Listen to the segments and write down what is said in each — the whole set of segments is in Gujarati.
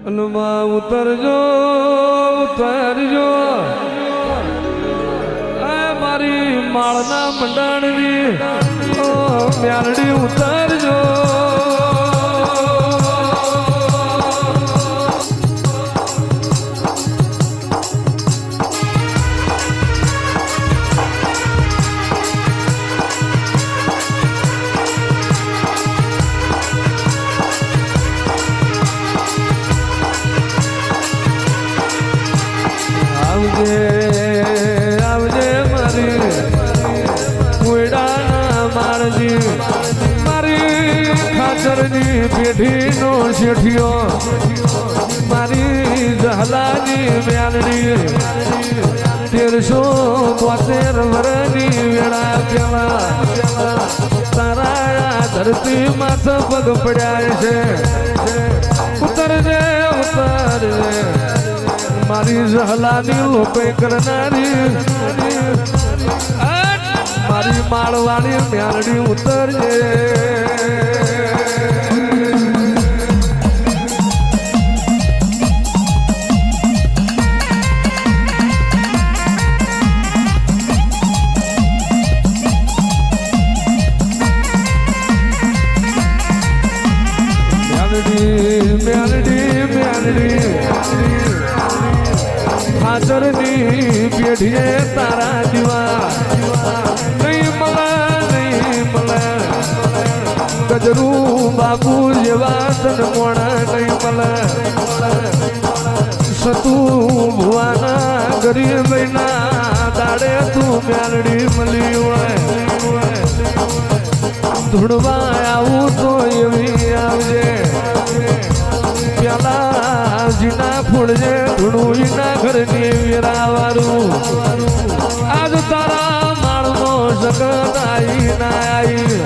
અલમાં ઉતરજો ઉતરજો મારી માળના મંડાણની મ્યારડી ઉતરજો આવજે મારી કોયડાના મારજી મારી ખાચરની પેઢીનો શેઠિયો મારી જહલાની મ્યાલડી 1372 વરની વેળા પેલા તારા ધરતી માથે પગ પડ્યા છે ઉતરજે ઉતરજે મારી જહલાની લોપે કરનારી મારી માળવાળી મ્યાલડી ઉતરજે ખાચરની પેઢીએ તારા દીવા નહીં મળે ગજરું બાપુ જેવા તન મોણા નહીં મળે સતું ભુવાના ગરીબના દાડે તું મ્યાલડી મળી હોય ધૂળવા આવું તો એવી આવજે પ્યાલા જીના ફૂડજે ધૂણું ના ઘરની વેરાવારું આજ તારા માળનો સગત આઈ ના આઈ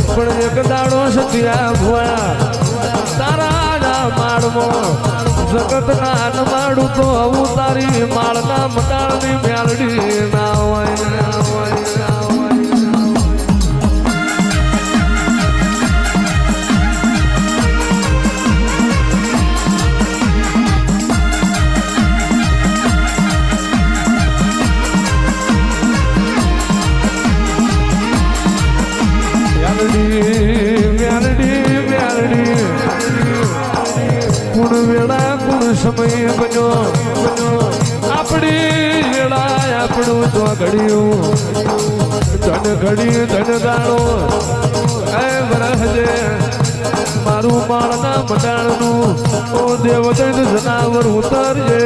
પણ એક દાડો સત્યા ભોયા તારા માળમાં જગત ના ન માડું તો આવું તારી માળના મટાળની મ્યાલડી ના હોય સમય બન્યો આપણી વેળા આપણું તો ઘડ્યું ધન ઘડી ધન ગાળો એ વરહજે મારું માળના મંડાણનું ઓ દેવદન જનાવર ઉતરજે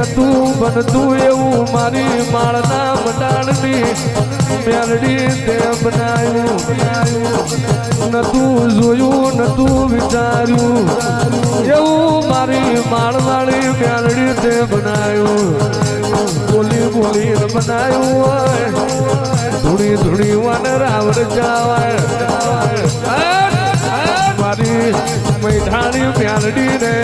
તું બનતું એવું મારી માળના મંડાણની મ્યાલડી તે બનાવ્યું નતું જોયું નતું વિચાર્યું એવું મારી માળવાળી મ્યાલડી તે બનાવ્યું બોલી બોલીને બનાવ્યું હોય ધૂણી ધૂણી વાનર આવડ જાવાય મારી મૈઠાણી મ્યાલડી ને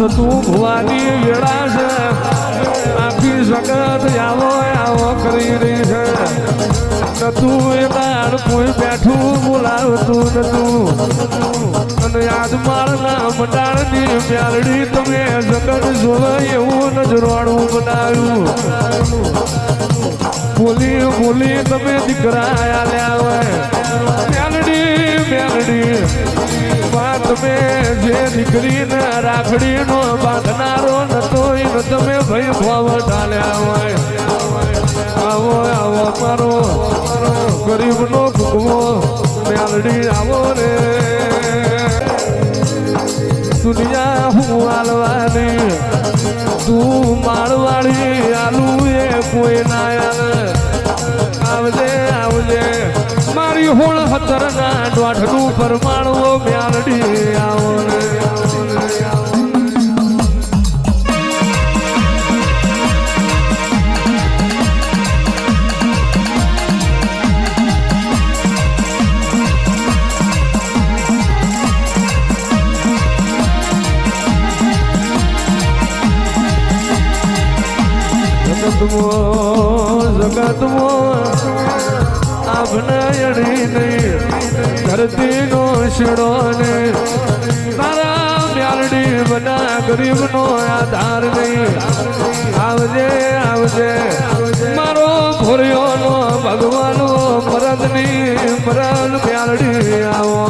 તું ભુવાની વેળા છે આખી જગત આવો આવો કરી રહી છે નતું એ દાડ કોઈ બેઠું બોલાવતું નતું અને આજ માળના મંડાણની મ્યાલડી તમે જગત જોવે એવું નજરોડું બનાવ્યું બોલી બોલી તમે દીકરા આલ્યા હોય મ્યાલડી તમે જે દીકરીને રાખડીનો બાંધનારો નતો એ તમે ભય ભાવ ઢાલ્યા હોય ગરીબ નો ભૂખવો મેલડી આવો રે દુનિયા હું હાલવાની તું માળવાળી આલુ એ કોઈ ના આવજે આવજે મારી હોળ હતર ના દોઢનું પરમાણવો મેલડી આવો રે જગતમાં અભનયણી નહીં ધરતી નો શીડો ને તારા મ્યાલડી બના ગરીબ નો આધાર નહીં આવજે આવજે મારો ભોરિયો નો ભગવાન મરદ ની મરદ મ્યાલડી આવો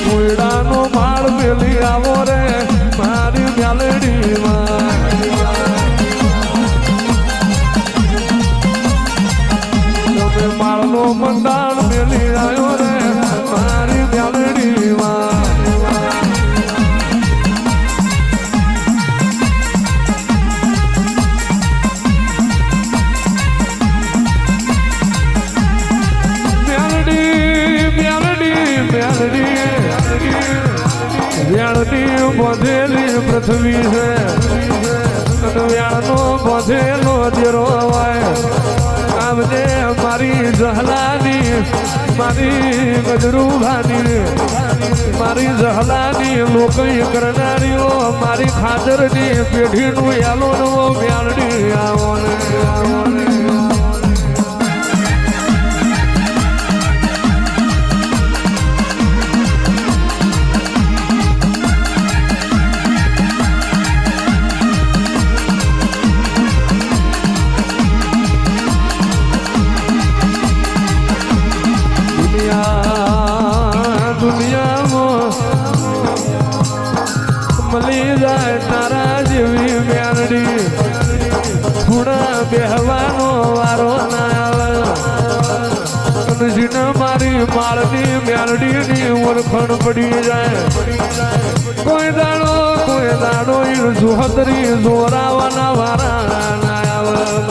કોયડાનો માળ મેલી આવો રે મારી મ્યાલડીમાં તમે માળનો મંડાણ મેલી આવ્યો રે મારી મ્યાલડીમાં વ્યાણની બોધેલી પૃથ્વી છે વ્યાણનો બોધેલો દેરો હોય આવજે મારી જહલાની મારી ગજરૂભાની મારી જહલાની લોકઈ કરનારીઓ મારી ખાતરની પેઢીનું યાલો નવો વ્યાણની આવો ને મળી જાય તારા જેવી મ્યાલડી ખૂણા બેહવાનો વારો ના આવે મારી માળની મ્યાલડીની ઓળખણ પડી જાય કોઈ દાડો જોહતરી જોરાવાના વારા ના આવે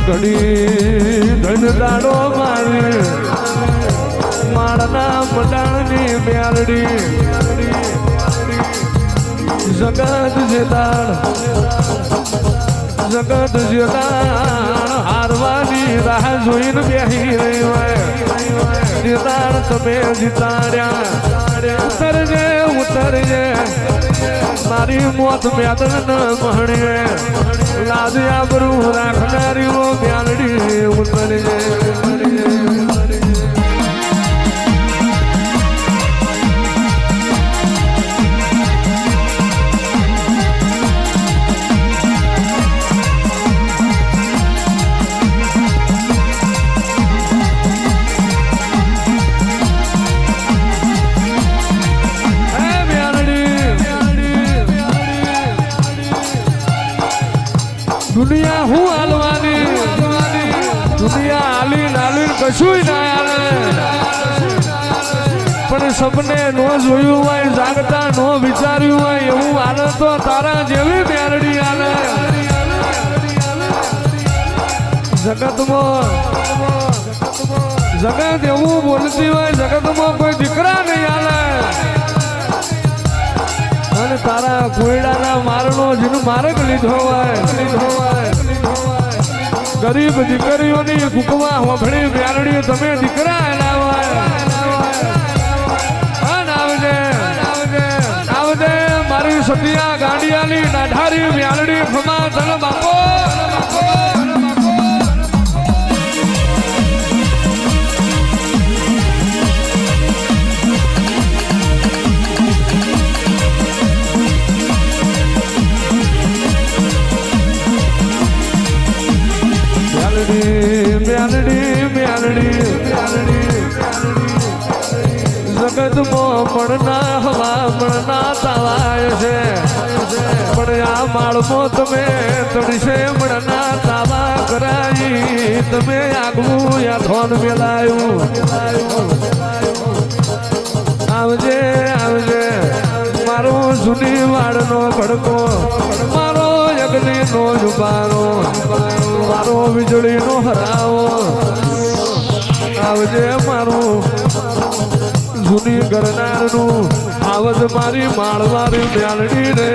ઘડી ધન દાડો મારી માળના મંડાણની મ્યાલડી જગત જેદાણ હારવાની રાહ જોઈને બેહી રહી હોય જેદાણ તમે જીતાડ્યા ઉતરજે મારી મોત મેદન મહણીએ લાજ આબરૂ રાખનારીઓ મ્યાલડી ઉતરજે દુનિયા હું હાલવાની દુનિયા હાલી લાલી કશું ના હાલે પણ સપને નો જોયું હોય જાગતા નો વિચાર્યું હોય એવું હાલે તો તારા જેવી મ્યાલડી હાલે જગત એવું બોલતી હોય જગતમાં કોઈ દીકરા નહીં હાલે અને તારા કોયડાના મારનો જેનો માર્ગ લીધો હોય ગરીબ દીકરીઓની કુકમાં વભળી મ્યાલડી તમે દીકરા એના હોય આવજે મારી સતિયા ગાંડિયાની નાઢારી વ્યાલડી ખમા ધન બાપો જગતમાં મળના હવા મળના તાવાય છે પણ આ માળમાં તમે તડશે મળના તાવા કરાઈ તમે આગવું યા ધોન મેલાયું આવજે આવજે મારો જૂની વાળનો ભડકો મારો યજ્ઞનો જુબારો મારો વીજળીનો હરાવો આવજે મારું જૂની ગરનારનું આવજ મારી માળવારી મ્યાલડી રે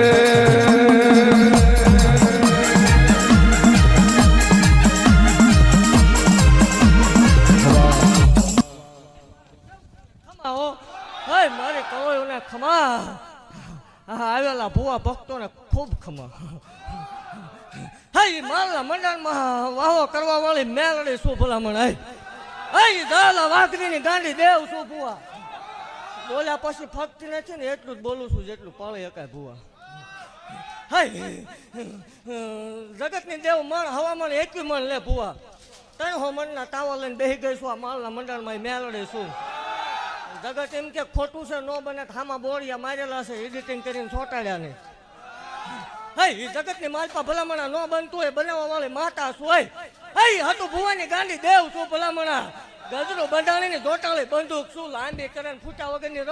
મારે કવયોને ખમા આવેલા ભુવા ભક્તોને ખૂબ ખમા હાઈ માલના મંડળમાં વાહો કરવા વાળી મેલડી શું ભલામણ હાઈ દાલા વાઘરીની ગાંડી દેવ શું ભુવા બોલ્યા પછી ફક્ત નથી ને એટલું જ બોલું છું જેટલું પાળી શકાય ભુવા હાઈ જગતની દેવ મણ હવામાન એકવી મણ લે ભુવા ત્રણ હો મણના તાવા લઈને બેસી ગઈ છું આ માલના મંડળમાં મેલડી શું જગત એમ કે ખોટું છે નો બને હામાં બોળિયા મારેલા છે એડિટિંગ કરીને ચોટાડ્યા ને હઈ જગતની માલપા ભલામણા નો બનતું હોય બનાવવા વાળી માતા શું હોય હઈ હતું ભુવાની ગાંડી દેવ શું ભલામણા ગજરો બંધાણીની જોટાળી બંદૂક શું લાંબી કરે ફૂટા વગરની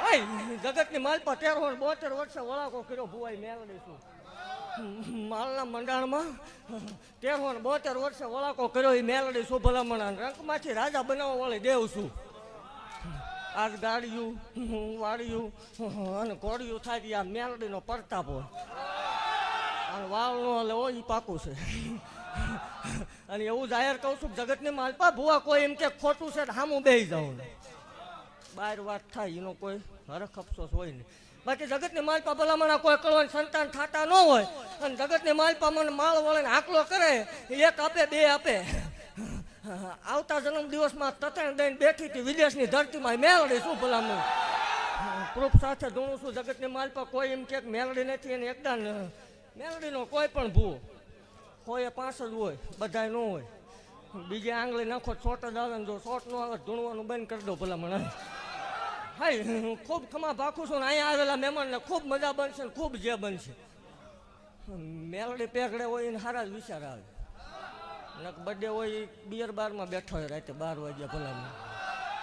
હઈ જગતની માલપા 13-72 વર્ષે વળાકો કર્યો ભુવાઈ મેળવી શું માલના મંડાણમાં 13-72 વર્ષે વળાકો કર્યો એ મેલડી શું ભલામણા રંકમાંથી રાજા બનાવવા વાળી દેવ છું આજ ગાડિયું વાડિયું અને કોડિયું થાય આ મેલડીનો પ્રતાપ હોય અને વાળનો લેવો એ પાકું છે અને એવું જાહેર કહું છું જગતની માલપા ભુવા કોઈ એમ કે ખોટું છે હામું બેસી જાઉં બહાર વાત થાય એનો કોઈ હરખ અફસોસ હોય નહીં બાકી જગતની માલપા ભલામણા કોઈ કળવાનું સંતાન થતા ન હોય અને જગતની માલપા મને માળ વળીને આકલો કરે એક આપે બે આપે આવતા જન્મ દિવસમાં તતણ દઈને બેઠી હતી વિદેશની ધરતીમાં મેલડી શું ભલામણ પ્રૂફ સાથે ધૂણું છું જગતની માલપા કોઈ એમ કે મેલડી નથી એને એકદમ મેલડીનો કોઈ પણ ભૂવો કોઈ 5 જ હોય બધાય ન હોય બીજે આંગળી નાખો શોટ જ આવે ને જો શોટ ન આવે ધૂણવાનું બંધ કરી દો ભલામણ હાઈ ખૂબ ખમા ભાખું છું ને અહીંયા આવેલા મહેમાનને ખૂબ મજા બનશે ને ખૂબ જે બનશે મેલડી પેકડે હોય એને સારા જ વિચાર આવે નક બર્થડે હોય બિયર બારમાં બેઠો હોય રાતે 12 વાગ્યા ભલામણ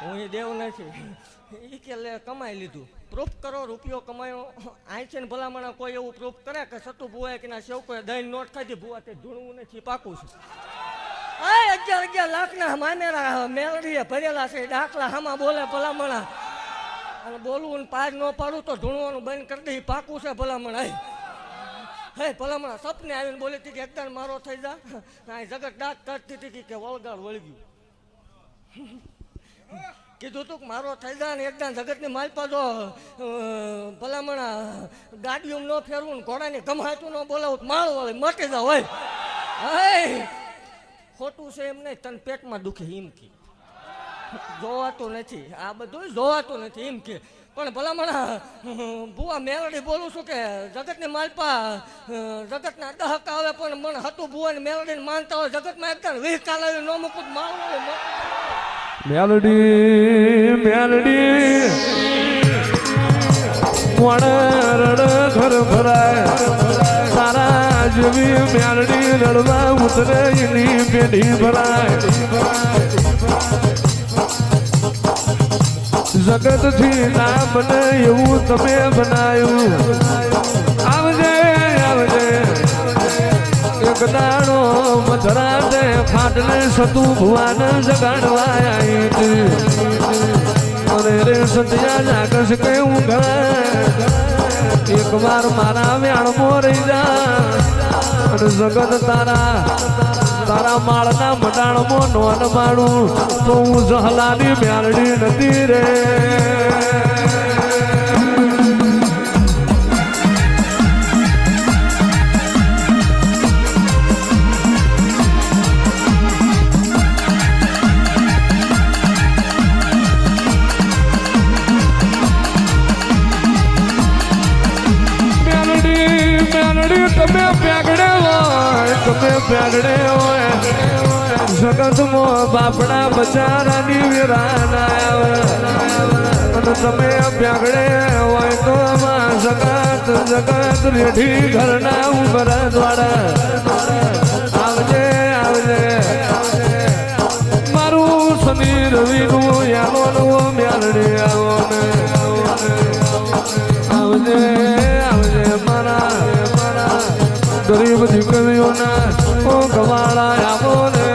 હું એ દેવ નથી એ કે લે કમાઈ લીધું પ્રૂફ કરો રૂપિયો કમાયો અહીં છે ને ભલામણા કોઈ એવું પ્રૂફ કરે કે સતુ ભુવાએ કે ના સેવકોએ દહીં નોટ ખાધી ભુવા તે ધૂણવું નથી પાકું છે 11 લાખના મામેરા મેલડીએ ભરેલા છે દાખલા હામાં બોલે ભલામણા અને બોલવું ને પાર ન પાડું તો ધૂણવાનું બંધ કરી દે પાકું છે ભલામણ હે ભલામણ સપને આવીને બોલી હતી કે એકદમ મારો થઈ જા જગત દાંત કાઢતી હતી કે વળગાડ વળગ્યું કીધું તું મારો થઈ જાય ને એકદમ જગતની માલપા જો ભલામણા ગાડીઓ ન ફેરવું ને ઘોડાની ગમાતું ન બોલાવું માળ વળે મટી જાવ હોય હે ખોટું છે એમ નહીં તને પેટમાં દુખે એમ કે જોવાતું નથી આ બધું જોવાતું નથી એમ કે પણ ભલામણા ભુવા મેલડી બોલું છું કે જગતની માલપા જગતના દહક આવે પણ મને હતું ભુવાને મેલડીને માનતા હોય જગતમાં એકદમ વિહકાલ આવી ન મૂકું માળ મેલડી મેલડી રડ ઘર ભરાય તારા જેવી મેલડી રડવા ઉતરે એની પેઢી ભરાય જગત થી ના બને એવું તમે બનાવ્યું આવજે આવજે એક દાડો મધરાતે ફાટલે સતું ભુવાને જગાડવા આવી હતી અરે રે સત્યા જાગસ કેવું ઘર એક વાર મારા વ્યાણમાં રહી જા અને જગત તારા માળના મંડાણમાં નોન માણું તો હું જહલાની મ્યાલડી નથી રે મેગડે હોય જગતમાં બાપડા બચારાની વિરાના આવે અને તમે મેગડે હોય તો જગત જગત રેઠી ઘરના ઉમરા દ્વારા આવજે આવજે મારું શનિ રવિનું યાનો મ્યાલડે આવો ને આવજે આવજે મારા ગરીબ દીકરીઓના ઓ ગવાળા આવો ને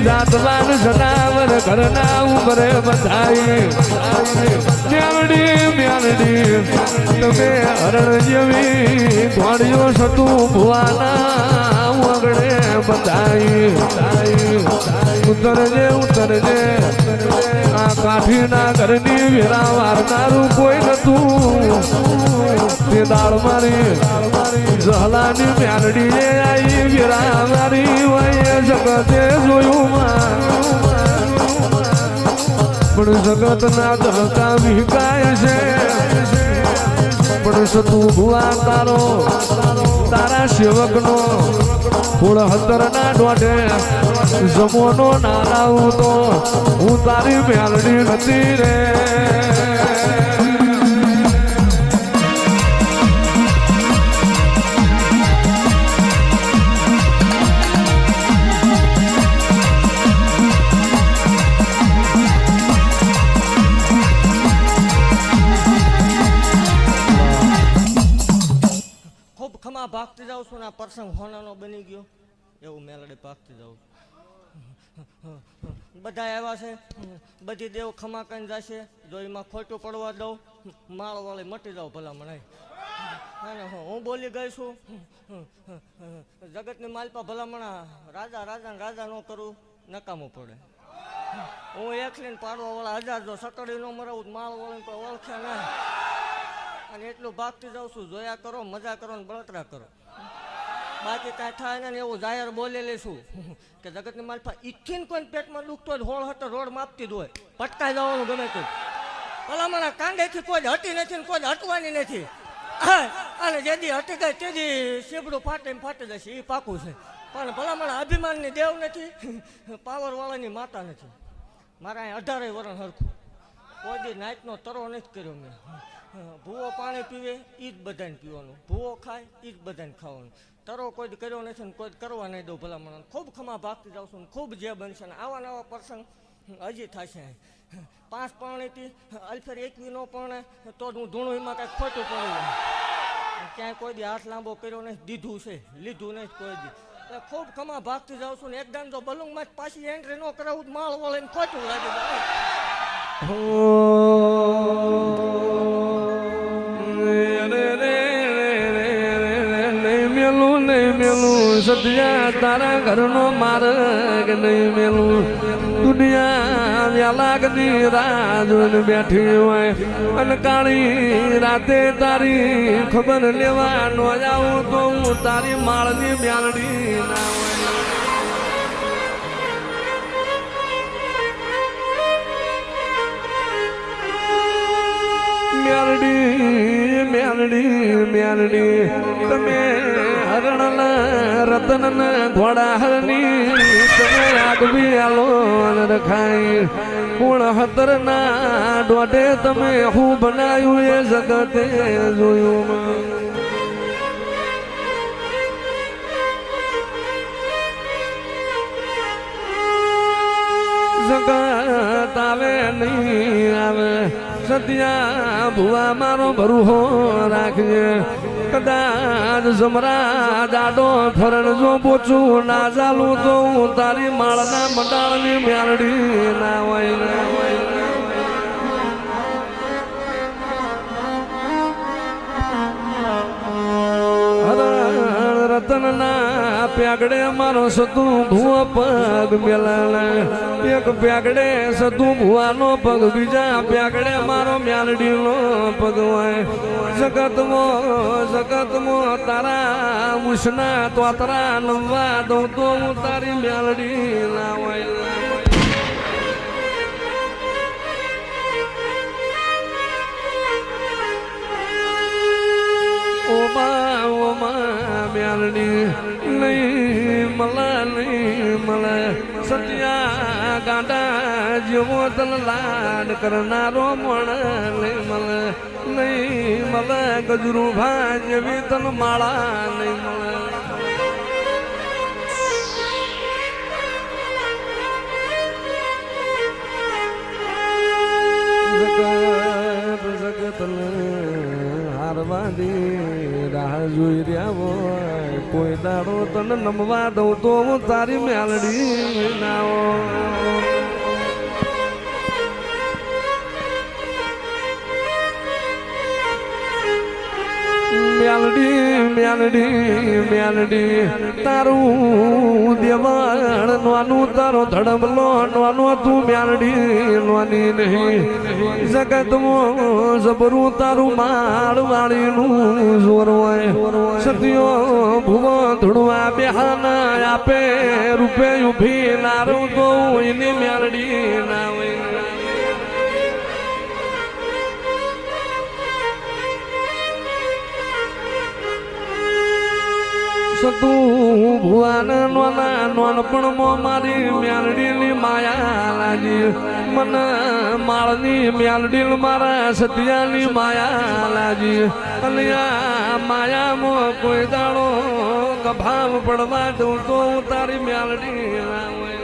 જાતવાન જનાવર ઘરના ઉમરે બધાઈ મ્યાલડી તમે હરણ જેવી ઘોડીઓ સતું ભુવાના વગડે બધાઈ ઉતરજે આ કાઠીના ઘરની વેરા વારનારું કોઈ નતું તે દાળ મારી જહલાની મ્યાલડીએ આવી વેરા મારી વય જગતે જોયું પણ જગત ના ધરતા વિકાય છે પણ સતું ભુવા તારા સેવક નો ફૂળ હતર ના ડોઢે જમોનો ના લાવું તો હું તારી મેલડી નથી રે ભાગતી જાઉં છું ને આ પ્રસંગ હોનાનો બની ગયો એવું મેલડે ભાગતી જાઉં બધા આવ્યા છે બધી દેવ ખમા કરીને જશે જો એમાં ખોટું પડવા દઉં માળ વાળી મટી જાઉં ભલા મને હું બોલી ગઈ છું જગતની માલપા ભલામણા રાજા ન કરું નકામું પડે હું એકલીને પાડવા વાળા 1000 જો સટડી ન મરાવું માળ વાળીને કોઈ ઓળખે ના અને એટલું ભાગતી જાઉં છું જોયા કરો મજા કરો ને બળતરા કરો બાકી કાંઈ થાય ને એવું જાહેર બોલેલી છું કે જગતની માલપા ઈથીને કોઈ પેટમાં દુખતો હોય હોળ હતો રોડ માપતી જ હોય પટકાઈ જવાનું ગમે તે ભલામણા કાંડેથી કોઈ હટી નથી ને કોઈ હટવાની નથી અને જેથી હટી ગઈ તેથી શીબડું ફાટી જશે એ પાકું છે પણ ભલામણા અભિમાનની દેવ નથી પાવરવાળાની માતા નથી મારા અહીં 18 વર્ષ હરખું કોઈ દી નાઈટનો તરો નથી કર્યો મેં ભૂવો પાણી પીવે એ જ બધાને પીવાનું ભૂવો ખાય એ જ બધાને ખાવાનું તરો કોઈ કર્યો નથી ને કોઈ કરવા નહીં દઉં ભલામણ ખૂબ ખમા ભાગતી જાઉં છું ને ખૂબ જે બનશે ને આવા નવા પ્રસંગ હજી થશે 5 પાણીથી અલ્ફેર 21 નો પણ તો જ હું ધૂણું એમાં કાંઈક ખોટું પડ્યું ક્યાંય કોઈ દી હાથ લાંબો કર્યો નહીં દીધું છે લીધું નહીં કોઈ દી એટલે ખૂબ ખમા ભાગતી જાઉં છું ને એકદમ જો બલુંગમાં જ પાછી એન્ટ્રી ન કરાવું માળ વળીને ખોટું લાગે સદિયા તારા ઘરનો માર્ગ નહીં મેલું દુનિયા વ્યાલાગની રાહ જોઈને બેઠી હોય અને કાળી રાતે તારી ખબર લેવા ન આવું તો હું તારી માળની મ્યાલડી ના હોય મ્યાલડી તમે હરણના રતનના ઘોડા હરની તમે આગવી આલો રખાય ગુણ 17 ના ડોઢે તમે હું બનાવ્યું એ જગતે જોયું જગત આવે નહીં આવે સત્યા ભુવા મારો ભરૂહો રાખજે કદાચ જમરા જાડો ફરણ જો પોચું ના ચાલું તો હું તારી માળના મંડાળની મ્યાલડી ના હોય રતન ના પ્યાગડે મારો સતુ ભૂવા પગ મેલાણા એક પ્યાગડે સતુ ભૂવાનો પગ બીજા પ્યાગડે મારો મ્યાલડીનો પગ હોય જગતમાં તારા મુસના તોતરા નમવા દઉં તો હું તારી મ્યાલડી ના હોય ઓમા મ્યાલડી નહીં મળે સત્યા ગાંડા જેવો તન લાડ કરનારો મણ નહીં મળે ગજરું ભાઈ જેવી તન માળા નહીં મળે જગત હારવાની રાહ જોઈ રહ્યા હોય કોઈ દાડો તને નમવા દઉં તો હું તારી મ્યાલડી ના મ્યાલડી તારું દેવાણ નોનું તારો ધડમલો નોનો તું મ્યાલડી નોની નહીં જગતમાં જબરું તારું માળવાળીનું જોર હોય સતીઓ ભૂવો ધૂળવા બેહાના આપે રૂપે ઉભી નારું તો એની મ્યાલડી ના હોય સતું ભુવાન નોના નોનપણમાં મારી મ્યાલડીની માયા લાગી મન માળની મ્યાલડી મારા સતિયાની માયા લાગી અલિયા માયામાં કોઈ દાડો કભાવ પડવા દઉં તો હું તારી મ્યાલડી ના હોય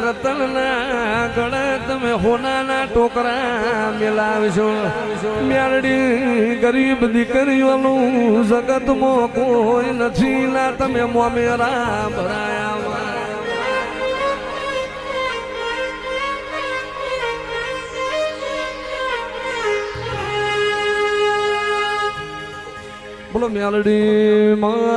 રતનના ગળે તમે હોનાના ટોકરા મેલાવશો મ્યાલડી ગરીબ દીકરીઓનું જગતમાં કોઈ નથી ના તમે મોમેરા ભરાયા બોલો મ્યાલડી માતની